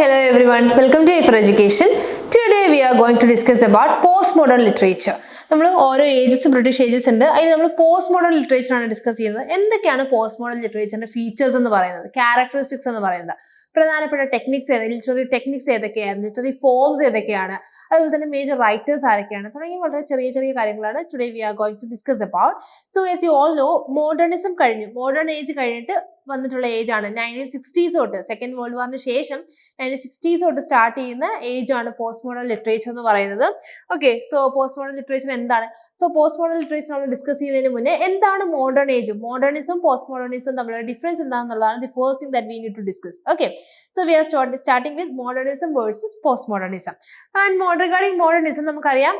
hello everyone. Welcome to Aifer Education. Today we are going to discuss about postmodern literature. നമ്മൾ ഓരോ ages British ages ഉണ്ട്. അതിൽ നമ്മൾ post modern literature ആണ് discuss ചെയ്യുന്നത്. എന്തൊക്കെയാണ് പോസ്റ്റ് മോഡേൺ ലിറ്ററേച്ചറിന്റെ ഫീച്ചേഴ്സ് എന്ന് പറയുന്നത്, ക്യാരക്ടറിസ്റ്റിക്സ് എന്ന് പറയുന്നത്, പ്രധാനപ്പെട്ട ടെക്നിക്സ് ലിറ്റററി ടെക്നിക്സ് ഏതൊക്കെയാണ്, ലിറ്റററി ഫോംസ് ഏതൊക്കെയാണ്, അതുപോലെ തന്നെ മേജർ റൈറ്റേഴ്സ് ആരൊക്കെയാണ് തുടങ്ങി വളരെ ചെറിയ ചെറിയ കാര്യങ്ങളാണ് today we are going to discuss about. So as you all know, modernism കഴിഞ്ഞു, മോഡേൺ ഏജ് കഴിഞ്ഞിട്ട് വന്നിട്ടുള്ള ഏജ് ആണ് 1960s തൊട്ട്, സെക്കൻഡ് വേൾഡ് വാറിന് ശേഷം 1960s തൊട്ട് സ്റ്റാർട്ട് ചെയ്യുന്ന ഏജ് ആണ് പോസ്റ്റ് മോഡേൺ ലിറ്ററേച്ചർ എന്ന് പറയുന്നത്. Okay, so post modern literature എന്താണ്? സോ പോസ്റ്റ് മോഡേൺ ലിറ്ററേച്ചർ നമ്മൾ ഡിസ്കസ് ചെയ്യുന്നതിന് മുന്നേ എന്താണ് modern age, modernism post modernism തമ്മിലുള്ള ഡിഫറൻസ് എന്താണെന്നുള്ളതാണ് the first thing that we need to discuss. Okay, so we are starting with modernism versus post modernism. And regarding modernism നമുക്കറിയാം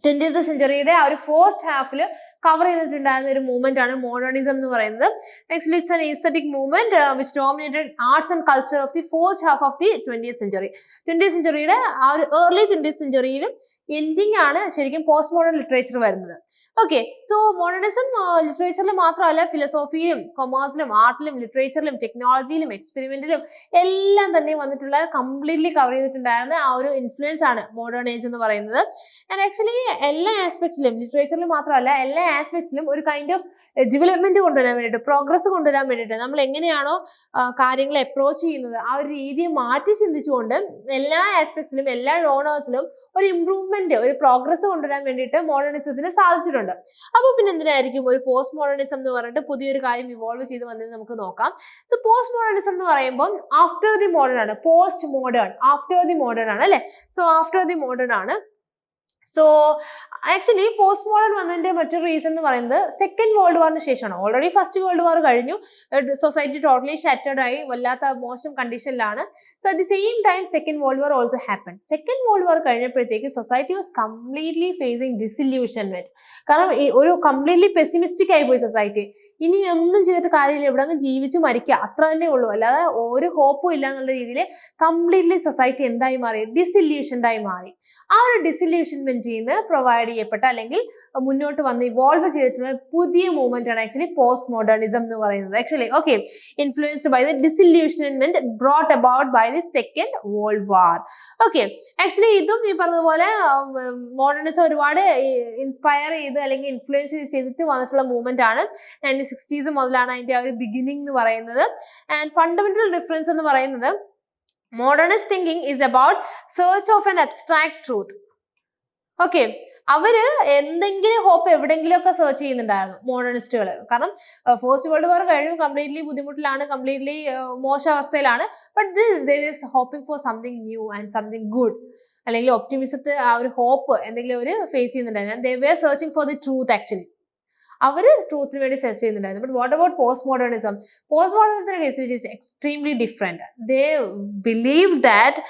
20th സെഞ്ചുറിയുടെ ആ ഒരു first ഹാഫിൽ cover ചെയ്തിട്ടുണ്ടായിരുന്ന ഒരു movement ആണ് modernism എന്ന് പറയുന്നത്. Actually it's an aesthetic movement which dominated arts and culture of the first half of the 20th century. 20th സെഞ്ചുറിയുടെ ആ ഒരു early 20th സെഞ്ചുറിയിലും ending ആണ് ശരിക്കും പോസ്റ്റ് മോഡേൺ ലിറ്ററേച്ചർ വരുന്നത്. ഓക്കെ, സോ മോഡേണിസം ലിറ്ററേച്ചറിൽ മാത്രമല്ല, ഫിലോസോഫിയിലും കൊമേഴ്സിലും ആർട്ടിലും ലിറ്ററേച്ചറിലും ടെക്നോളജിയിലും എക്സ്പെരിമെന്റിലും എല്ലാം തന്നെ വന്നിട്ടുള്ള കംപ്ലീറ്റ്ലി കവർ ചെയ്തിട്ടുണ്ടായിരുന്ന ആ ഒരു ഇൻഫ്ലുവൻസ് ആണ് മോഡേൺ ഏജ് എന്ന് പറയുന്നത്. ആൻഡ് ആക്ച്വലി എല്ലാ ആസ്പെക്റ്റിലും, ലിറ്ററേച്ചറിൽ മാത്രമല്ല എല്ലാ ആസ്പെക്ട്സിലും ഒരു കൈൻഡ് ഓഫ് ഡെവലപ്മെന്റ് കൊണ്ടുവരാൻ വേണ്ടിയിട്ട്, പ്രോഗ്രസ് കൊണ്ടുവരാൻ വേണ്ടിയിട്ട്, നമ്മൾ എങ്ങനെയാണോ കാര്യങ്ങളെ അപ്രോച്ച് ചെയ്യുന്നത് ആ ഒരു രീതിയെ മാറ്റി ചിന്തിച്ചുകൊണ്ട് എല്ലാ ആസ്പെക്ട്സിലും എല്ലാ ജോണേഴ്സിലും ഒരു ഇംപ്രൂവ്മെന്റ്, ഒരു പ്രോഗ്രസ് കൊണ്ടുവരാൻ വേണ്ടിയിട്ട് മോഡേണിസത്തിന് സാധിച്ചിട്ടുണ്ട്. അപ്പോൾ പിന്നെ എന്തിനായിരിക്കും ഒരു പോസ്റ്റ് മോഡേണിസം എന്ന് പറഞ്ഞിട്ട് പുതിയൊരു കാര്യം ഇവോൾവ് ചെയ്ത് വന്നത് നമുക്ക് നോക്കാം. സോ പോസ്റ്റ് മോഡേണിസം എന്ന് പറയുമ്പോൾ ആഫ്റ്റർ ദി മോഡേൺ ആണ്, post modern after the modern ആണ് അല്ലെ. സോ ആഫ്റ്റർ ദി മോഡേൺ ആണ്. സോ ആക്ച്വലി പോസ്റ്റ് മോഡേൺ വന്നതിന്റെ മറ്റൊരു റീസൺ എന്ന് പറയുന്നത് സെക്കൻഡ് വേൾഡ് വാറിന് ശേഷമാണ്. ഓൾറെഡി ഫസ്റ്റ് വേൾഡ് വാർ കഴിഞ്ഞു, സൊസൈറ്റി ടോട്ടലി ഷാറ്റേർഡ് ആയി, വല്ലാത്ത മോശം കണ്ടീഷനിലാണ്. So at the same time second world war also happen. Second world war കഴിഞ്ഞപ്പോഴത്തേക്ക് society was completely facing disillusionment. കാരണം ഒരു കംപ്ലീറ്റ്ലി പെസിമിസ്റ്റിക് ആയി പോയി സൊസൈറ്റി. ഇനി ഒന്നും ചെയ്തിട്ട് കാര്യമില്ല, ഇവിടെ അങ്ങ് ജീവിച്ച് മരിക്കുക, അത്ര തന്നെ ഉള്ളൂ, അല്ലാതെ ഒരു ഹോപ്പും ഇല്ല എന്നുള്ള രീതിയിൽ കംപ്ലീറ്റ്ലി സൊസൈറ്റി എന്തായി മാറി, ഡിസില്യൂഷൻഡ് ആയി മാറി. ആ ഒരു ഡിസില്യൂഷൻമെന്റ് പ്രൊവൈഡ് ചെയ്യപ്പെട്ട അല്ലെങ്കിൽ മുന്നോട്ട് വന്ന് ഇവോൾവ് ചെയ്തിട്ടുള്ള പുതിയ മൂവ്മെന്റ് ആണ് ആക്ച്വലി പോസ്റ്റ് മോഡേണിസം എന്ന് പറയുന്നത്. Actually okay, influenced by the disillusionment brought about by the second world war. Okay, actually ഇതും ഈ പറഞ്ഞതുപോലെ മോഡേണിസം ഒരുപാട് ഇൻസ്പയർ ചെയ്ത് അല്ലെങ്കിൽ ഇൻഫ്ലുവൻസ് ചെയ്തിട്ട് വന്നിട്ടുള്ള മൂവ്മെന്റ് ആണ്. 1960s മുതലാണ് അതിന്റെ ആ ഒരു ബിഗിനിങ് എന്ന് പറയുന്നത്. ആൻഡ് ഫണ്ടമെന്റൽ ഡിഫറൻസ് എന്ന് പറയുന്നത്, modernist thinking is about search of an abstract truth. Okay, അവര് എന്തെങ്കിലും ഹോപ്പ് എവിടെയെങ്കിലും ഒക്കെ സെർച്ച് ചെയ്യുന്നുണ്ടായിരുന്നു മോഡേണിസ്റ്റുകൾ. കാരണം ഫസ്റ്റ് വേൾഡ് വാർ കഴിഞ്ഞു, കംപ്ലീറ്റ്ലി ബുദ്ധിമുട്ടിലാണ്, കംപ്ലീറ്റ്ലി മോശാവസ്ഥയിലാണ്. But there is hoping for something new and something good, അല്ലെങ്കിൽ ഒപ്റ്റിമിസത്തെ ആ ഒരു ഹോപ്പ് എന്തെങ്കിലും അവർ ഫേസ് ചെയ്യുന്നുണ്ടായിരുന്നു. They were searching for the truth. Actually അവർ ട്രൂത്തിന് വേണ്ടി സെർച്ച് ചെയ്യുന്നുണ്ടായിരുന്നു. But what about post modernism? പോസ്റ്റ് മോഡേണിസത്തിന്റെ കേസിൽ it is extremely different. They believe that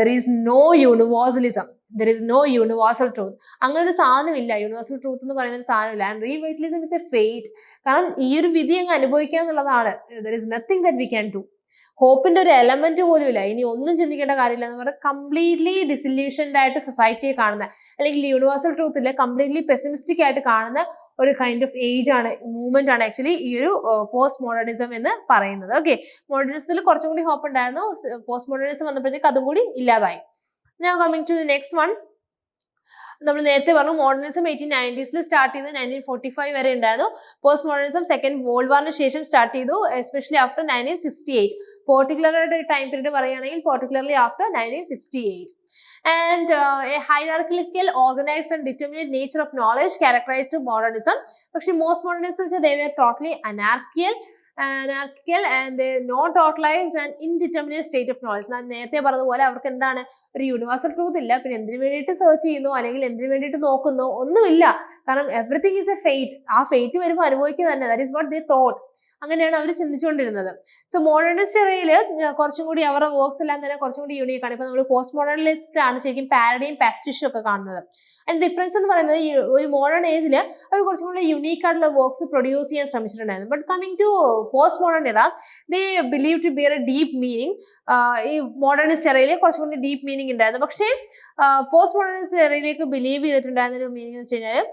there is no universalism, there is no universal truth. അങ്ങനെ ഒരു സാധനമില്ല, യൂണിവേഴ്സൽ ട്രൂത്ത് എന്ന് പറയുന്ന ഒരു സാധനമില്ല. And revitalism is a fate. കാരണം ഈ ഒരു വിധി അങ്ങ് അനുഭവിക്കുക എന്നുള്ളതാണ്. there is nothing that we can do. ഹോപ്പിന്റെ ഒരു എലമെന്റ് പോലും ഇല്ല, ഇനി ഒന്നും ചിന്തിക്കേണ്ട കാര്യമില്ല എന്ന് പറഞ്ഞാൽ കംപ്ലീറ്റ്ലി ഡിസില്യൂഷൻഡ് ആയിട്ട് സൊസൈറ്റിയെ കാണുന്ന, അല്ലെങ്കിൽ യൂണിവേഴ്സൽ ട്രൂത്ത് ഇല്ല, കംപ്ലീറ്റ്ലി പെസിമിസ്റ്റിക് ആയിട്ട് കാണുന്ന ഒരു കൈൻഡ് ഓഫ് ഏജ് ആണ്, മൂവ്മെന്റ് ആണ് ആക്ച്വലി ഈ ഒരു പോസ്റ്റ് മോഡേണിസം എന്ന് പറയുന്നത്. ഓക്കെ, മോഡേണിസത്തിൽ കുറച്ചും കൂടി ഹോപ്പ് ഉണ്ടായിരുന്നു, പോസ്റ്റ് മോഡേണിസം വന്നപ്പോഴത്തേക്ക് അതും കൂടി ഇല്ലാതായി. Now coming to the next one, നമ്മൾ നേരത്തെ പറഞ്ഞു മോഡേണിസം 1890s സ്റ്റാർട്ട് ചെയ്ത് 1945 വരെ ഉണ്ടായിരുന്നു. പോസ്റ്റ് മോഡേണിസം സെക്കൻഡ് വേൾഡ് വാറിന് ശേഷം സ്റ്റാർട്ട് ചെയ്തു, എസ്പെഷ്യലി ആഫ്റ്റർ 1968. പെർട്ടിക്കുലർ ആയിട്ട് ടൈം പീരീഡ് പറയുകയാണെങ്കിൽ particularly after 1968. And a hierarchical, organized and determinate nature of knowledge characterized modernism. പക്ഷേ most modernism they were totally anarchical and non totalized and indeterminate state of knowledge. ഞാൻ നേരത്തെ പറഞ്ഞതുപോലെ അവർക്ക് എന്താണ്, ഒരു universal truth ഇല്ല, പിന്നെ എന്തിനു വേണ്ടിയിട്ട് സെർച്ച് ചെയ്യുന്നു അല്ലെങ്കിൽ എന്തിനു വേണ്ടിയിട്ട് നോക്കുന്നു ഒന്നുമില്ല. കാരണം എവറിത്തിങ് ഈസ് എ ഫെയ്റ്റ്. ആ ഫെയ്റ്റ് വരുമ്പോൾ അനുഭവിക്കുക തന്നെ. That is what they thought. അങ്ങനെയാണ് അവർ ചിന്തിച്ചുകൊണ്ടിരുന്നത്. സോ മോഡേണിസ്റ്റ് ഏരിയയില് കുറച്ചും കൂടി അവരുടെ വർക്ക്സ് എല്ലാം തന്നെ കുറച്ചും കൂടി യൂണീക്ക് ആണ്. ഇപ്പൊ നമ്മൾ പോസ്റ്റ് മോഡേണിസ്റ്റ് ആണ് ശരിക്കും പാരഡിയും പാസ്റ്റിഷും ഒക്കെ കാണുന്നത്. ആൻഡ് ഡിഫറൻസ് എന്ന് പറയുന്നത് ഒരു മോഡേൺ ഏജിൽ അവർ കുറച്ചും കൂടി യൂണീക്ക് ആയിട്ടുള്ള വർക്ക്സ് പ്രൊഡ്യൂസ് ചെയ്യാൻ ശ്രമിച്ചിട്ടുണ്ടായിരുന്നു. But coming to post modern era, they believe to bear a deep meaning. ഈ മോഡേണിസ്റ്റ് എറയിൽ കുറച്ചും കൂടി ഡീപ്പ് മീനിങ് ഉണ്ടായിരുന്നു. പക്ഷേ പോസ്റ്റ് മോഡേണിസ്റ്റ് എറയിലേക്ക് ബിലീവ് ചെയ്തിട്ടുണ്ടായിരുന്ന ഒരു മീനിങ് എന്ന് വെച്ച് കഴിഞ്ഞാൽ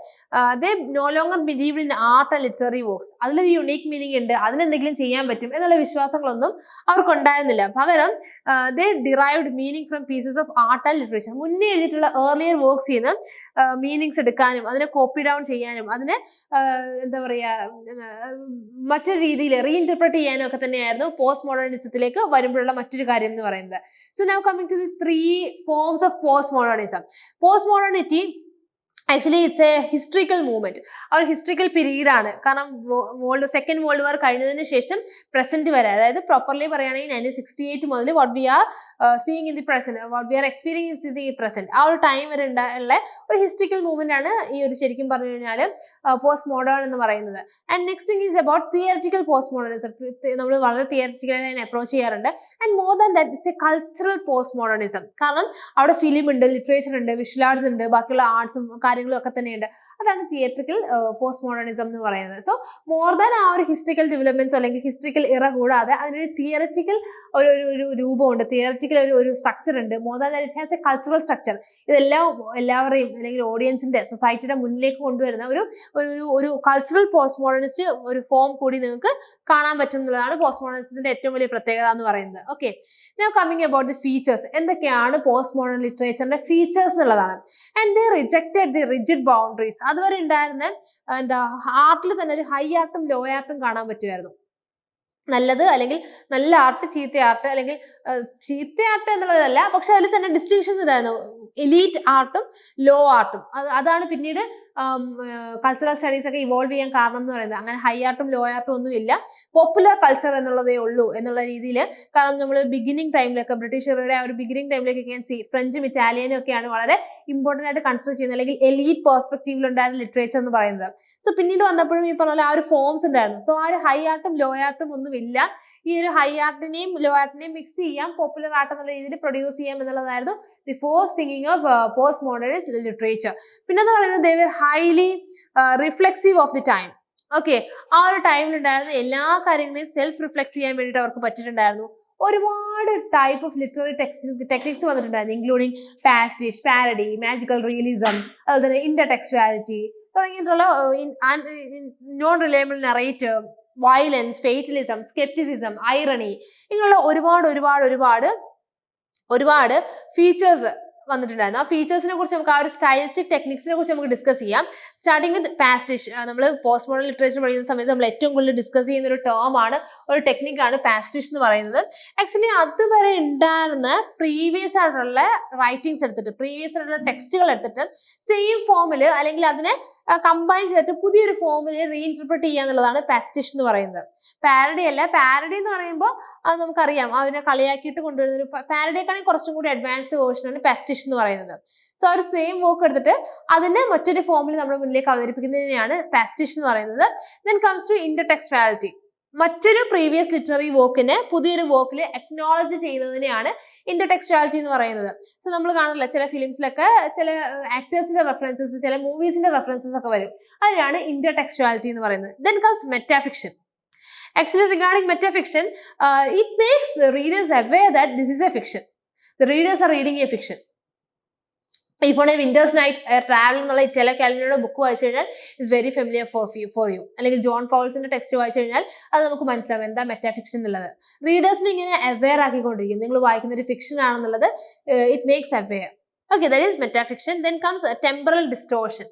they no longer believe in art and literary works. അതിലൊരു യുണീക്ക് മീനിങ് ഉണ്ട്. അതിനെന്തെങ്കിലും ചെയ്യാൻ പറ്റും എന്നുള്ള വിശ്വാസങ്ങളൊന്നും അവർക്കുണ്ടായിരുന്നില്ല. പകരം they derived meaning from pieces of art and literature. മുന്നേ എഴുതിയിട്ടുള്ള earlier works ചെയ്യുന്ന മീനിങ്സ് എടുക്കാനും അതിനെ കോപ്പി ഡൗൺ ചെയ്യാനും അതിനെ എന്താ പറയുക മറ്റൊരു രീതിയിൽ റീഇൻറ്റർപ്രറ്റ് ചെയ്യാനും ഒക്കെ തന്നെയായിരുന്നു പോസ്റ്റ് മോഡേണിസത്തിലേക്ക് വരുമ്പോഴുള്ള മറ്റൊരു കാര്യം എന്ന് പറയുന്നത്. So now coming to the 3 forms of post modernism. Post modernity actually it's a historical movement. ആ ഒരു ഹിസ്റ്ററിക്കൽ പീരീഡ് ആണ്. കാരണം സെക്കൻഡ് വേൾഡ് വാർ കഴിഞ്ഞതിന് ശേഷം പ്രസന്റ് വരെ, അതായത് പ്രോപ്പർലി പറയുകയാണെങ്കിൽ 1968 മുതൽ what we are seeing in the present, what we are experience in the present, ആ ഒരു ടൈം വരെ ഉള്ള ഒരു ഹിസ്റ്ററിക്കൽ മൂവ്മെന്റ് ആണ് ഈ ഒരു ശരിക്കും പറഞ്ഞു കഴിഞ്ഞാൽ പോസ്റ്റ് മോഡേൺ എന്ന് പറയുന്നത്. And next thing is about theoretical post modernism. നമ്മൾ വളരെ തിയറിറ്റിക്കലായി അപ്രോച്ച് ചെയ്യാറുണ്ട്. And more than that it's A cultural post modernism. കാരണം അവിടെ ഫിലിം ഉണ്ട്, ലിറ്ററേച്ചർ ഉണ്ട്, വിഷ്വൽ ആർട്സ് ഉണ്ട്, ബാക്കിയുള്ള ആർട്സും കാര്യങ്ങളും ഒക്കെ തന്നെയുണ്ട്. അതാണ് തിയറിറ്റിക്കൽ പോസ്റ്റ് മോഡേണിസം എന്ന് പറയുന്നത്. സോ മോർ ദാൻ ആ ഒരു ഹിസ്റ്ററിക്കൽ ഡെവലപ്മെന്റ്സ് അല്ലെങ്കിൽ ഹിസ്റ്ററിക്കൽ ഇറ കൂടാതെ അതിനൊരു തിയറിറ്റിക്കൽ ഒരു രൂപമുണ്ട്, തിയറിറ്റിക്കൽ ഒരു സ്ട്രക്ചർ ഉണ്ട്. More than that it has A cultural structure. ഇതെല്ലാം എല്ലാവരെയും അല്ലെങ്കിൽ ഓഡിയൻസിന്റെ സൊസൈറ്റിയുടെ മുന്നിലേക്ക് കൊണ്ടുവരുന്ന ഒരു കൾച്ചറൽ പോസ്റ്റ് മോഡേണിസ്റ്റ് ഒരു ഫോം കൂടി നിങ്ങൾക്ക് കാണാൻ പറ്റുന്നതാണ് പോസ്റ്റ് മോഡേണിസത്തിന്റെ ഏറ്റവും വലിയ പ്രത്യേകത എന്ന് പറയുന്നത്. Okay, now coming about the features. എന്തൊക്കെയാണ് പോസ്റ്റ് മോഡേൺ ലിറ്ററേച്ചറിന്റെ ഫീച്ചേഴ്സ് എന്നുള്ളതാണ്. And they rejected the rigid boundaries. അതുവരെ ഉണ്ടായിരുന്ന ആർട്ടിൽ തന്നെ ഒരു ഹൈ ആർട്ടും ലോ ആർട്ടും കാണാൻ പറ്റുമായിരുന്നു. നല്ലത് അല്ലെങ്കിൽ നല്ല ആർട്ട്, ചീത്ത ആർട്ട്, അല്ലെങ്കിൽ ചീത്ത ആർട്ട് എന്നുള്ളതല്ല, പക്ഷെ അതിൽ തന്നെ ഡിസ്റ്റിങ്ഷൻസ് ഉണ്ടായിരുന്നു. എലീറ്റ് ആർട്ടും ലോ ആർട്ടും. അതാണ് പിന്നീട് കൾച്ചറൽ സ്റ്റഡീസ് ഒക്കെ ഇവോൾവ് ചെയ്യാൻ കാരണം എന്ന് പറയുന്നത്. അങ്ങനെ ഹൈ ആർട്ടും ലോ ആർട്ടും ഒന്നും ഇല്ല, പോപ്പുലർ കൾച്ചർ എന്നുള്ളതേ ഉള്ളൂ എന്നുള്ള രീതിയിൽ. കാരണം നമ്മൾ ബിഗിനിങ് ടൈമിലൊക്കെ ബ്രിട്ടീഷുകാരുടെ ആ ഒരു ബിഗിനിങ് ടൈമിലൊക്കെ ഫ്രഞ്ചും ഇറ്റാലിയനും ഒക്കെയാണ് വളരെ ഇമ്പോർട്ടൻ്റ് ആയിട്ട് കൺസിഡർ ചെയ്യുന്നത്, അല്ലെങ്കിൽ എലീറ്റ് പെർസ്പെക്റ്റീവിൽ ഉണ്ടായിരുന്ന ലിറ്ററേച്ചർ എന്ന് പറയുന്നത്. സോ പിന്നീട് വന്നപ്പോഴും ഈ പറഞ്ഞ പോലെ ആ ഒരു ഫോംസ് ഉണ്ടായിരുന്നു. സോ ആ ഒരു ഹൈ ആർട്ടും ലോ ആർട്ടും ഒന്നും ഇല്ല. ഈ ഒരു ഹൈ ആർട്ടിനെയും ലോ ആർട്ടിനെയും മിക്സ് ചെയ്യാം, പോപ്പുലർ ആർട്ട് എന്നുള്ള രീതിയിൽ പ്രൊഡ്യൂസ് ചെയ്യാം എന്നുള്ളതായിരുന്നു the first thinking of post modernist literature. പിന്നെന്ന് പറയുന്നത് they were highly reflexive of the time. Okay, ആ ഒരു ടൈമിലുണ്ടായിരുന്ന എല്ലാ കാര്യങ്ങളെയും സെൽഫ് റിഫ്ലെക്സ് ചെയ്യാൻ വേണ്ടിയിട്ട് അവർക്ക് പറ്റിയിട്ടുണ്ടായിരുന്നു. ഒരുപാട് ടൈപ്പ് ഓഫ് ലിറ്റററി ടെക്നിക്സ് വന്നിട്ടുണ്ടായിരുന്നു, including pastiche, parody, magical realism, അതുപോലെ തന്നെ ഇന്റർടെക്സ്ച്വാലിറ്റി തുടങ്ങിയിട്ടുള്ള non reliable narrative, violence, fatalism, scepticism, irony, ഇങ്ങനെയുള്ള ഒരുപാട് ഫീച്ചേഴ്സ് വന്നിട്ടുണ്ടായിരുന്നു. ആ ഫീച്ചേഴ്സിനെ കുറിച്ച് നമുക്ക്, ആ ഒരു സ്റ്റൈലിസ്റ്റിക് ടെക്നിക്സിനെ കുറിച്ച് നമുക്ക് ഡിസ്കസ് ചെയ്യാം. Starting with pastiche. നമ്മൾ പോസ്റ്റ് മോഡേൺ ലിറ്ററേച്ചർ പഠിക്കുന്ന സമയത്ത് നമ്മൾ ഏറ്റവും കൂടുതൽ ഡിസ്കസ് ചെയ്യുന്ന ഒരു ടേം ആണ്, ഒരു ടെക്നിക്കാണ് പാസ്റ്റിഷ് എന്ന് പറയുന്നത്. ആക്ച്വലി അതുവരെ ഉണ്ടായിരുന്ന പ്രീവിയസ് ആയിട്ടുള്ള റൈറ്റിംഗ്സ് എടുത്തിട്ട്, പ്രീവിയസ് ആയിട്ടുള്ള ടെക്സ്റ്റുകൾ എടുത്തിട്ട് സെയിം ഫോമിൽ അല്ലെങ്കിൽ അതിനെ കമ്പൈൻ ചെയ്തിട്ട് പുതിയൊരു ഫോമിൽ റീഇൻറ്റർപ്രറ്റ് ചെയ്യുക എന്നുള്ളതാണ് പാസ്റ്റിഷ് എന്ന് പറയുന്നത്. പാരഡി അല്ല. പാരഡി എന്ന് പറയുമ്പോൾ അത് നമുക്കറിയാം, അതിനെ കളിയാക്കിയിട്ട് കൊണ്ടുവരുന്ന ഒരു പാരഡിയേക്കാണെങ്കിൽ കുറച്ചും കൂടി അഡ്വാൻസ്ഡ് വേർഷനാണ് പാസ്റ്റിഷ് എന്ന് പറയുന്നത്. സോ ഒരു സെയിം വർക്ക് എടുത്തിട്ട് അതിനെ മറ്റൊരു ഫോമിൽ നമ്മുടെ മുന്നിലേക്ക് അവതരിപ്പിക്കുന്നതിനെയാണ് പാസ്റ്റിഷ് എന്ന് പറയുന്നത്. Then comes to intertextuality. മറ്റൊരു പ്രീവിയസ് ലിറ്റററി വർക്കിനെ പുതിയൊരു വർക്കിൽ അക്നോളജ് ചെയ്യുന്നതിനെയാണ് ഇന്റർടെക്സ്ച്വാലിറ്റി എന്ന് പറയുന്നത്. സോ നമ്മൾ കാണില്ല, ചില ഫിലിംസിലൊക്കെ ചില ആക്ടേഴ്സിന്റെ റെഫറൻസസ്, ചില മൂവീസിന്റെ റെഫറൻസസ് ഒക്കെ വരും. അതിനാണ് ഇന്റർടെക്സ്ച്വാലിറ്റി എന്ന് പറയുന്നത്. Then comes metafiction. Actually, regarding metafiction, it makes the readers aware that this is a fiction. The readers are reading a fiction. If on a winter's night, travel എന്നുള്ള ഇറ്റാലിയൻ കാലിനയുടെ ബുക്ക് വായിച്ചു കഴിഞ്ഞാൽ it's very familiar for you. അല്ലെങ്കിൽ John ഫൗൾസിന്റെ text വായിച്ചു കഴിഞ്ഞാൽ അത് നമുക്ക് മനസ്സിലാവും എന്താ മെറ്റാഫിക്ഷൻ എന്നുള്ളത്. റീഡേഴ്സിനെ ഇങ്ങനെ അവെയർ ആക്കിക്കൊണ്ടിരിക്കും, നിങ്ങൾ വായിക്കുന്ന ഒരു ഫിക്ഷൻ ആണെന്നുള്ളത്. It makes aware. Okay, that is metafiction. Then comes temporal distortion.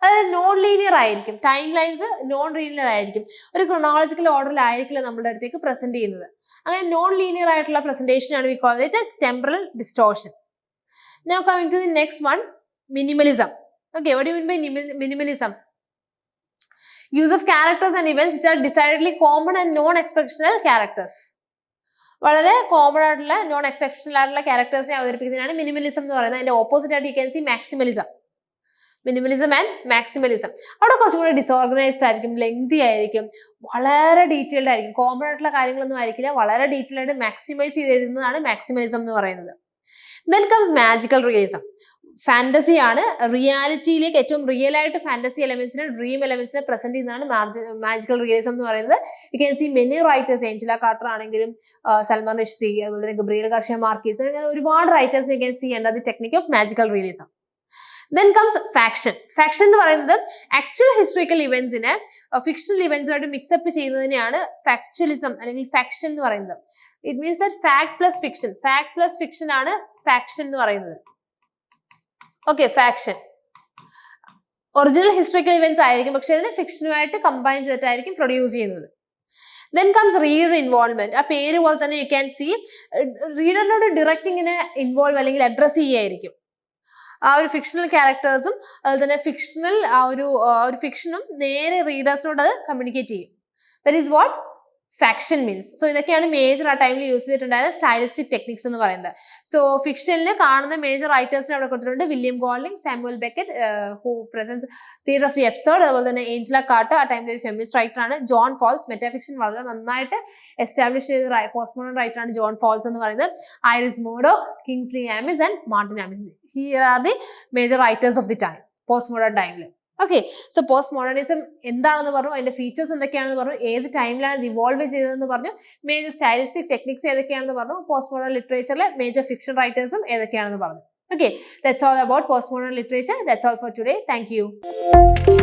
അതായത് നോൺ ലീനിയർ ആയിരിക്കും, ടൈം ലൈൻസ് നോൺ ലീനിയർ ആയിരിക്കും, ഒരു ക്രൊണോളജിക്കൽ ഓർഡറിലായിരിക്കില്ല നമ്മുടെ അടുത്തേക്ക് പ്രസന്റ് ചെയ്യുന്നത്. അങ്ങനെ നോൺ ലീനിയർ ആയിട്ടുള്ള പ്രസന്റേഷൻ ആണ് we call it as temporal distortion. Now coming to the next one, minimalism. Okay, what do you mean by minimalism? Use of characters and events which are decidedly common and non-exceptional characters. വളരെ common ആയിട്ടുള്ള non exceptional ആയിട്ടുള്ള ക്യാരക്ടേഴ്സിനെ അവതരിപ്പിക്കുന്നതിനാണ് minimalism എന്ന് പറയുന്നത്. അതിന്റെ opposite ആയിട്ട് you can see maximalism. Minimalism and maximalism. അവിടെ കുറച്ചും കൂടി ഡിസോർഗനൈസ്ഡ് ആയിരിക്കും, ലെങ്തി ആയിരിക്കും, വളരെ ഡീറ്റെയിൽഡ് ആയിരിക്കും. കോമൺ ആയിട്ടുള്ള കാര്യങ്ങളൊന്നും ആയിരിക്കില്ല, വളരെ ഡീറ്റെയിൽ ആയിട്ട് മാക്സിമൈസ് ചെയ്ത് എഴുതുന്നതാണ് മാക്സിമലിസം എന്ന് പറയുന്നത്. Then comes magical realism. Fantasy ആണ്, റിയാലിറ്റിയിലേക്ക് ഏറ്റവും റിയൽ ആയിട്ട് ഫാന്റസി എലമെന്റ്സിനെ, ഡ്രീം എലമെന്റ്സിനെ പ്രസന്റ് ചെയ്യുന്നതാണ് മാജിക്കൽ റിയലിസം എന്ന് പറയുന്നത്. You can see many writers, Angela Carter ആണെങ്കിലും സൽമാൻ റുഷ്ദി, അതുപോലെ തന്നെ ഗബ്രിയേൽ ഗാർഷ്യ മാർക്കീസ്, ഒരുപാട് writers you can see under the technique of magical realism. Then comes faction. Faction എന്ന് പറയുന്നത് ആക്ച്വൽ ഹിസ്റ്റോറിക്കൽ ഇവന്റ്സിനെ ഫിക്ഷണൽ ഇവന്റ്സുമായിട്ട് മിക്സപ്പ് ചെയ്യുന്നതിനെയാണ് ഫാക്ച്വലിസം അല്ലെങ്കിൽ ഫാക്ഷൻ എന്ന് പറയുന്നത്. It means that fact plus fiction ആണ് ഫാക്ഷൻ എന്ന് പറയുന്നത്. Okay, faction original historical events ആയിരിക്കും, പക്ഷെ അതിനെ ഫിക്ഷനുമായിട്ട് കമ്പൈൻ ചെയ്തിട്ടായിരിക്കും പ്രൊഡ്യൂസ് ചെയ്യുന്നത്. Then comes reader involvement. ആ പേര് പോലെ തന്നെ യു ക്യാൻ സി റീഡറിനോട് ഡയറക്റ്റ് ഇങ്ങനെ ഇൻവോൾവ് അല്ലെങ്കിൽ അഡ്രസ് ചെയ്യായിരിക്കും. ആ ഒരു ഫിക്ഷണൽ ക്യാരക്ടേഴ്സും അതുപോലെ തന്നെ ഒരു ഫിക്ഷനും നേരെ റീഡേഴ്സിനോട് അത് കമ്മ്യൂണിക്കേറ്റ് ചെയ്യും. That is what faction means. So ഇതൊക്കെയാണ് മേജർ ആ ടൈമിൽ യൂസ് ചെയ്തിട്ടുണ്ടായിരുന്ന സ്റ്റൈലിസ്റ്റിക് ടെക്നിക്സ് എന്ന് പറയുന്നത്. സോ ഫിക്ഷനിൽ കാണുന്ന മേജർ റൈറ്റേഴ്സിനെ അവിടെ കൊടുത്തിട്ടുണ്ട്. William Golding, Samuel Beckett, who presents theory of the episode, അതുപോലെ തന്നെ ഏഞ്ചല കാർട്ടർ ആ ടൈമിൽ ഒരു ഫെമിനിസ്റ്റ് റൈറ്റർ ആണ്. ജോൺ ഫോൾസ്, മെറ്റാഫിക്ഷൻ വളരെ നന്നായിട്ട് എസ്റ്റാബ്ലിഷ് ചെയ്ത പോസ്റ്റ് മോഡേൺ റൈറ്റർ ആണ് ജോൺ ഫോൾസ് എന്ന് പറയുന്നത്. Iris Murdoch, Kingsley Amis and Martin Amis, here are the major writers of the time, post modern ടൈമിൽ. ഓക്കെ, സോ പോസ്റ്റ് മോഡേണിസം എന്താണെന്ന് പറഞ്ഞു, അതിന്റെ ഫീച്ചേഴ്സ് എന്തൊക്കെയാണെന്ന് പറഞ്ഞു, ഏത് ടൈമിലാണ് ഇത് ഇവോൾവ് ചെയ്തതെന്ന് പറഞ്ഞു, മേജർ സ്റ്റൈലിസ്റ്റിക് ടെക്നിക്സ് ഏതൊക്കെയാണെന്ന് പറഞ്ഞു, പോസ്റ്റ് മോഡേൺ ലിറ്ററേച്ചറിലെ മേജർ ഫിക്ഷൻ റൈറ്റേഴ്സും ഏതൊക്കെയാണെന്ന് പറഞ്ഞു. Okay, that's all about postmodern literature. That's all for today. Thank you.